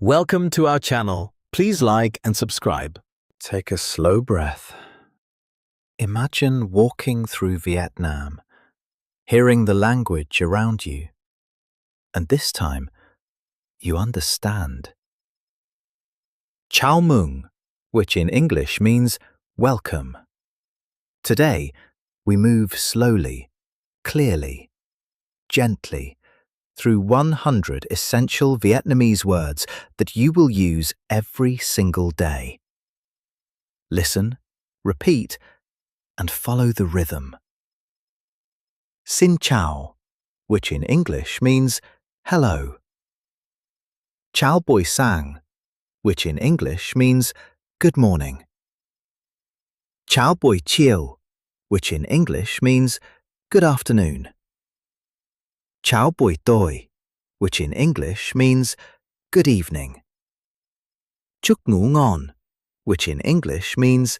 Welcome to our channel. Please like and subscribe. Take a slow breath. Imagine walking through Vietnam, hearing the language around you. And this time, you understand. Chào mừng, which in English means welcome. Today, we move slowly, clearly, gently, through 100 essential Vietnamese words that you will use every single day. Listen, repeat, and follow the rhythm. Xin chào, which in English means hello. Chào buổi sáng, which in English means good morning. Chào buổi chiều, which in English means good afternoon. Chào buổi tối, which in English means good evening. Chúc ngủ ngon, which in English means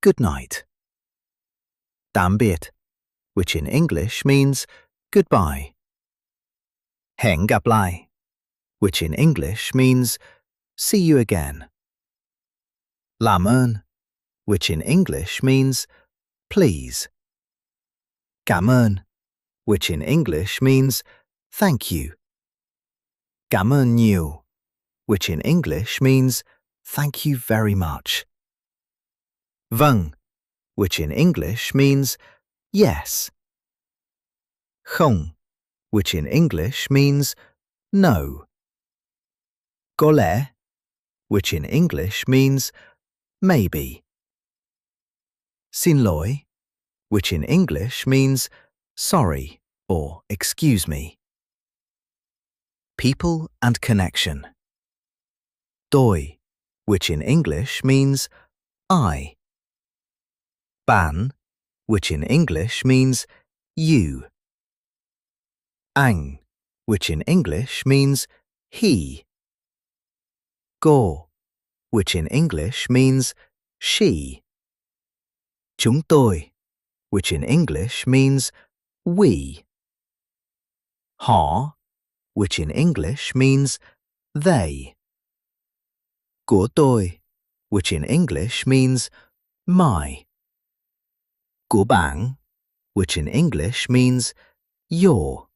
good night. Tạm biệt, which in English means goodbye. Hẹn gặp lại, which in English means see you again. Làm ơn, which in English means please. Cảm ơn, which in English means thank you. Cảm ơn nhiều, which in English means thank you very much. Vâng, which in English means yes. Không, which in English means no. Có lẽ, which in English means maybe. Xin lỗi, which in English means sorry or excuse me. People and connection. Tôi, which in English means I. Bạn, which in English means you. Anh, which in English means he. Cô, which in English means she. Chúng tôi, which in English means we. Họ, which in English means they. Của tôi, which in English means my. Của bạn, which in English means your.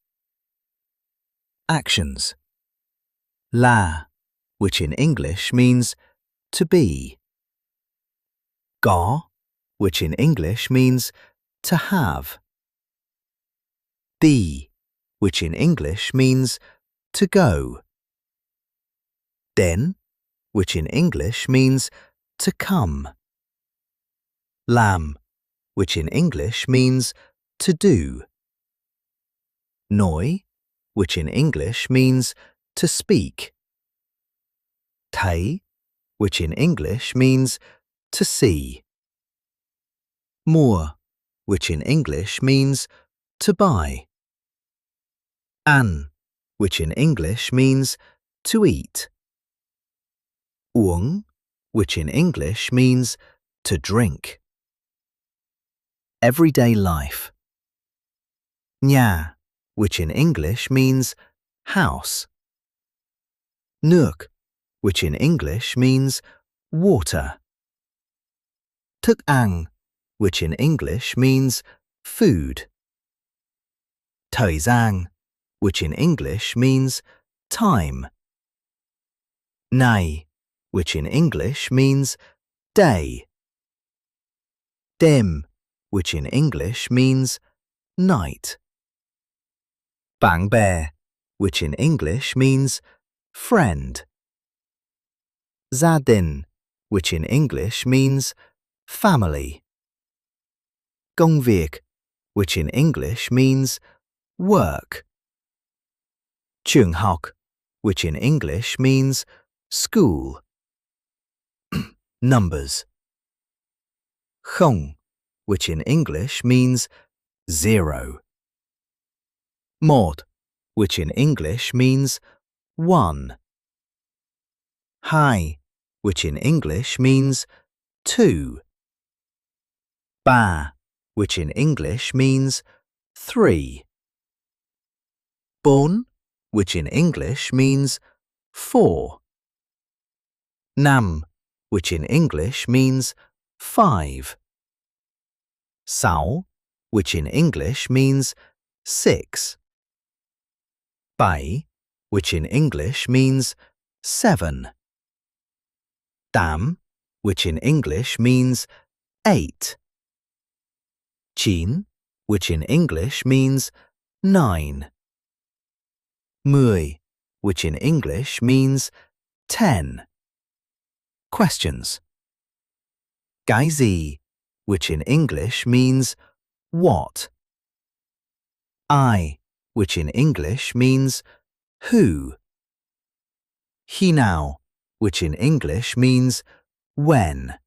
Actions. Là, which in English means to be. Có, which in English means to have. Đi, which in English means to go. Đến, which in English means to come. Làm, which in English means to do. Nói, which in English means to speak. Thấy, which in English means to see. Mua, which in English means to buy. Ăn, which in English means to eat. Uống, which in English means to drink. Everyday life. Nhà, which in English means house. Nước, which in English means water. Thức ăn, which in English means food. Thời gian, which in English means time. Ngày, which in English means day. Đêm, which in English means night. Bạn bè, which in English means friend. Gia đình, which in English means family. Công việc, which in English means work. Trường học, which in English means school. Numbers. Không, which in English means zero. Một, which in English means one. Hai, which in English means two. Ba, which in English means three. Bốn, which in English means four. Năm, which in English means 5. Sáu, which in English means 6. Bảy, which in English means 7. Tám, which in English means 8. Chín, which in English means 9. Mười, which in English means 10. Questions. Cái gì, which in English means what? I, which in English means who. Khi nào, which in English means when.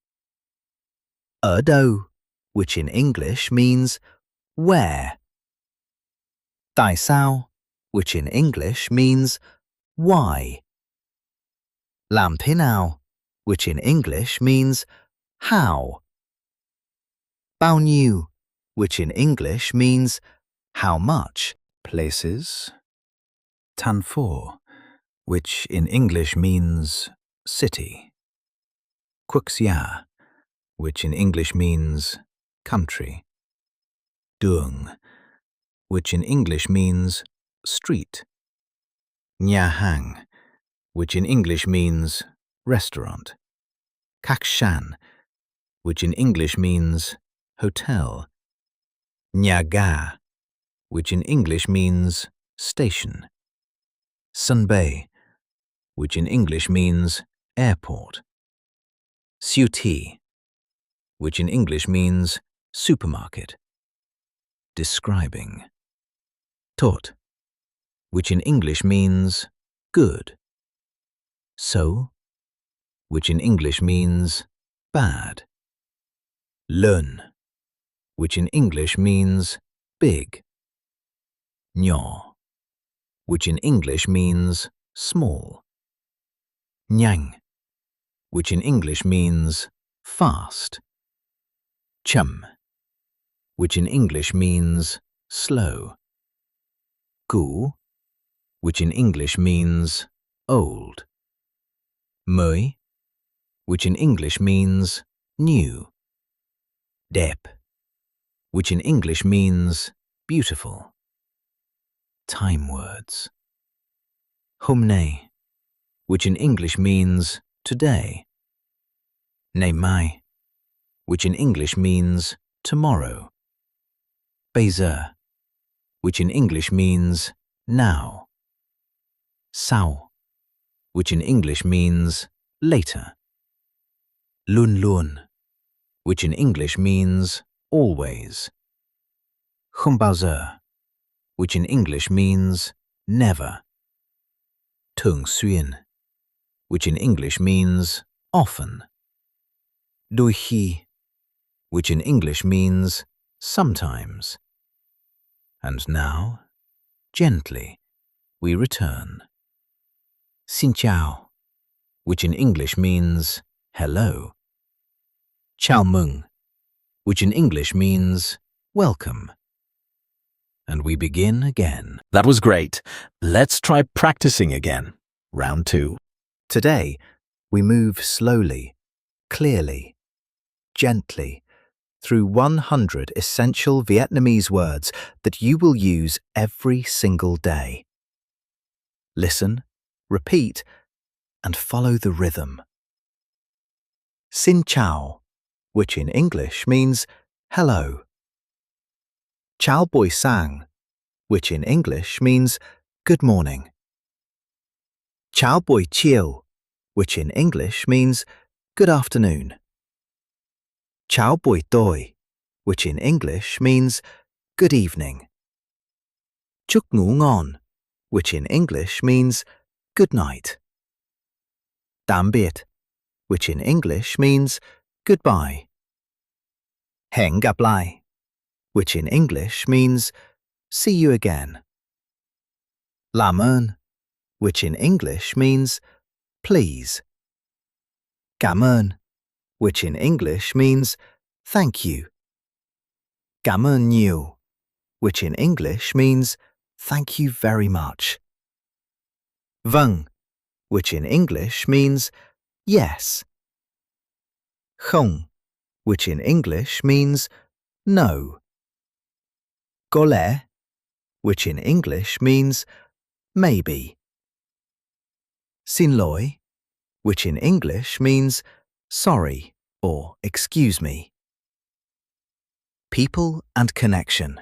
Ở đâu, which in English means where. Tại sao, which in English means why. Làm thế nào, which in English means how. Bao nhiêu, which in English means how much. Places. Thành phố, which in English means city. Quốc gia, which in English means country. Đường, which in English means street. Nhà hàng, which in English means restaurant. Khách sạn, which in English means hotel. Nhà ga, which in English means station. Sân bay, which in English means airport. Siêu thị, which in English means supermarket. Describing. Tốt, which in English means good. So, which in English means bad. Lớn, which in English means big. Nhỏ, which in English means small. Nhanh, which in English means fast. Chậm, which in English means slow. Cũ, which in English means old. Mới, which in English means new. Đẹp, which in English means beautiful. Time words. Hôm nay, which in English means today. Ngày mai, which in English means tomorrow. Bây giờ, which in English means now. Sau, which in English means later. Luôn luôn, which in English means always. Không bao giờ, which in English means never. Thường xuyên, which in English means often. Đôi khi, which in English means sometimes. And now, gently, we return. Xin chào, which in English means hello. Chào mừng, which in English means welcome. And we begin again. That was great. Let's try practicing again. Round 2. Today, we move slowly, clearly, gently, through 100 essential Vietnamese words that you will use every single day. Listen, repeat, and follow the rhythm. Xin chào, which in English means hello. Chào buổi sáng, which in English means good morning. Chào buổi chiều, which in English means good afternoon. Chào buổi tối, which in English means good evening. Chúc ngủ ngon, which in English means good night. Tạm biệt, which in English means goodbye. Hẹn gặp lại, which in English means see you again. Làm ơn, which in English means please. Cảm ơn, which in English means thank you. Cảm ơn nhiều, which in English means thank you very much. Vâng, which in English means yes. Không, which in English means no. Có lẽ, which in English means maybe. Xin lỗi, which in English means sorry or excuse me. People and connection.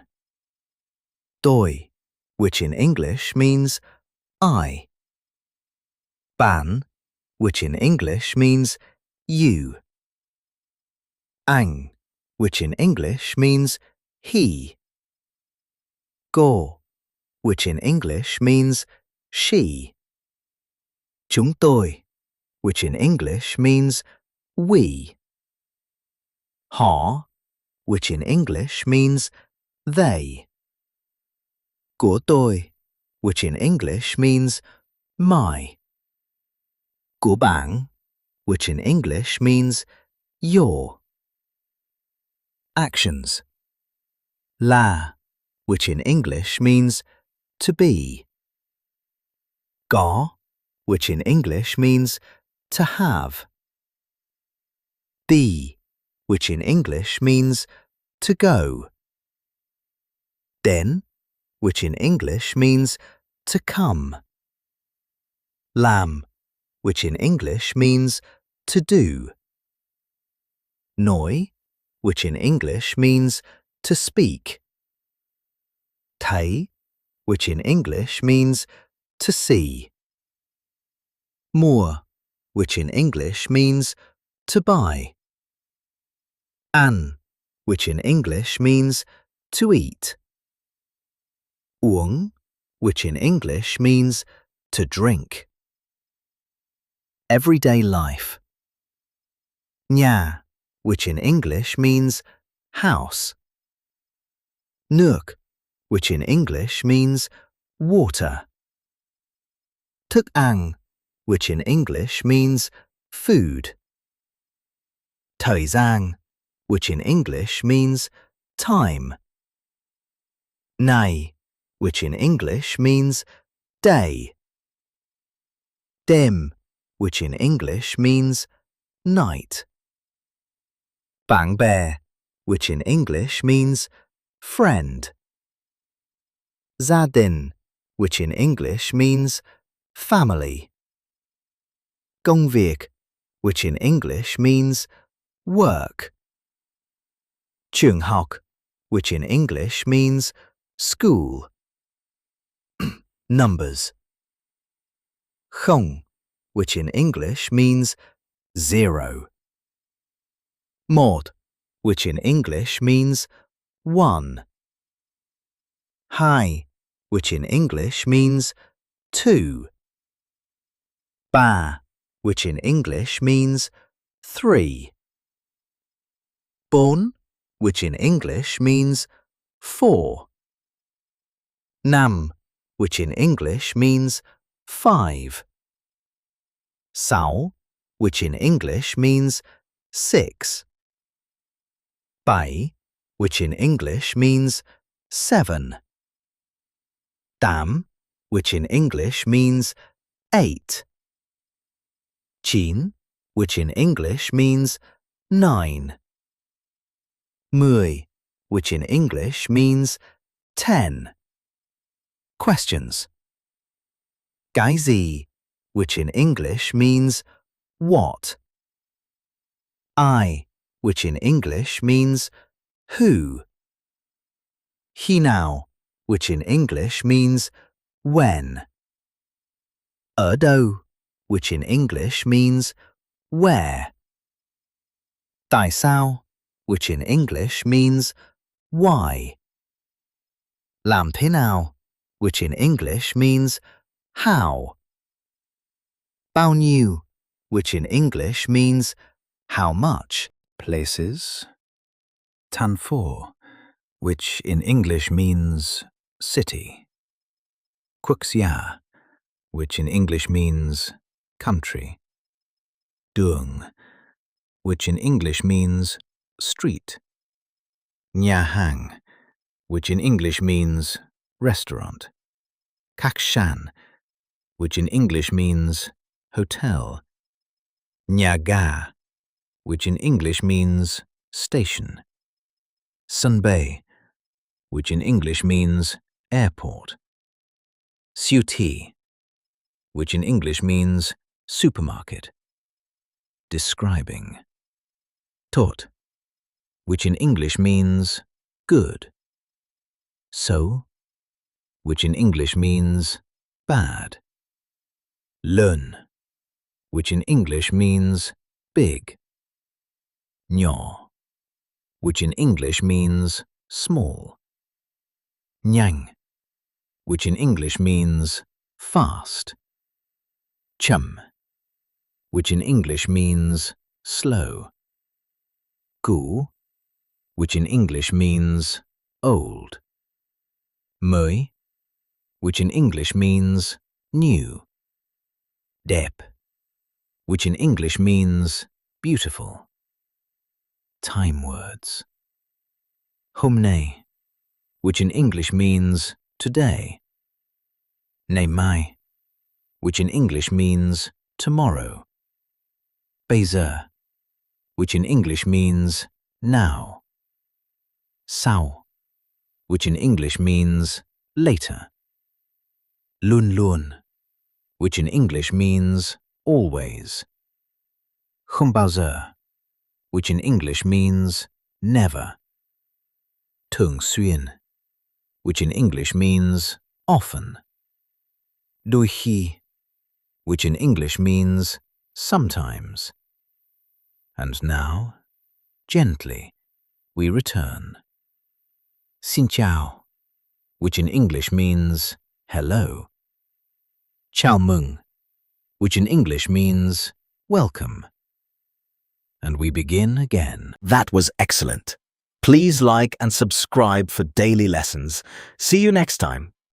Tôi, which in English means I. Bạn, which in English means you. Anh, which in English means he. Cô, which in English means she. Chúng tôi, which in English means we. Họ, which in English means they. Của tôi, which in English means my. Của bạn, which in English means your. Actions. Là, which in English means to be. Có, which in English means to have. Đi, which in English means to go. Đến, which in English means to come. Làm, which in English means to do. Nói, which in English means to speak. Thấy, which in English means to see. Mua, which in English means to buy. Ăn, which in English means to eat. Uống, which in English means to drink. Everyday life. Nhà, which in English means house. Nước, which in English means water. Thức ăn, which in English means food. Thời gian, which in English means time. Ngày, which in English means day. Đêm, which in English means night. Bạn bè, which in English means friend. Gia đình, which in English means family. Công việc, which in English means work. Trường học, which in English means school. Numbers. Không, which in English means zero. Một, which in English means one. Hai, which in English means two. Ba, which in English means three. Bốn, which in English means four. Năm, which in English means five. Sáu, which in English means six. Bảy, which in English means seven. Tám, which in English means eight. Chín, which in English means nine. Mười, which in English means 10. Questions. Cái gì, which in English means what. I, which in English means who. Khi nào, which in English means when. Ở đâu, which in English means where. Tại sao, which in English means why. Làm thế nào, which in English means how. Bao nhiêu, which in English means how much. Places. Tan Pho, which in English means city. Quốc gia, which in English means country. Đường, which in English means street. Nhà hàng, which in English means restaurant. Khách sạn, which in English means hotel. Nhà ga, which in English means station. Sân bay, which in English means airport. Siêu thị, which in English means supermarket. Describing. Tốt, which in English means good. Xấu, which in English means bad. Lớn, which in English means big. Nhỏ, which in English means small. Nhanh, which in English means fast. Chậm, which in English means slow. Cũ, which in English means old. Mới, which in English means new. Đẹp, which in English means beautiful. Time words. Hôm nay, which in English means today. Ngày mai, which in English means tomorrow. Bây giờ, which in English means now. Sau, which in English means later. Luôn luôn, which in English means always. Không bao giờ, which in English means never. Thường xuyên, which in English means often. Đôi khi, which in English means sometimes. And now, gently, we return. Xin chào, which in English means hello. Chào mừng, which in English means welcome. And we begin again. That was excellent. Please like and subscribe for daily lessons. See you next time.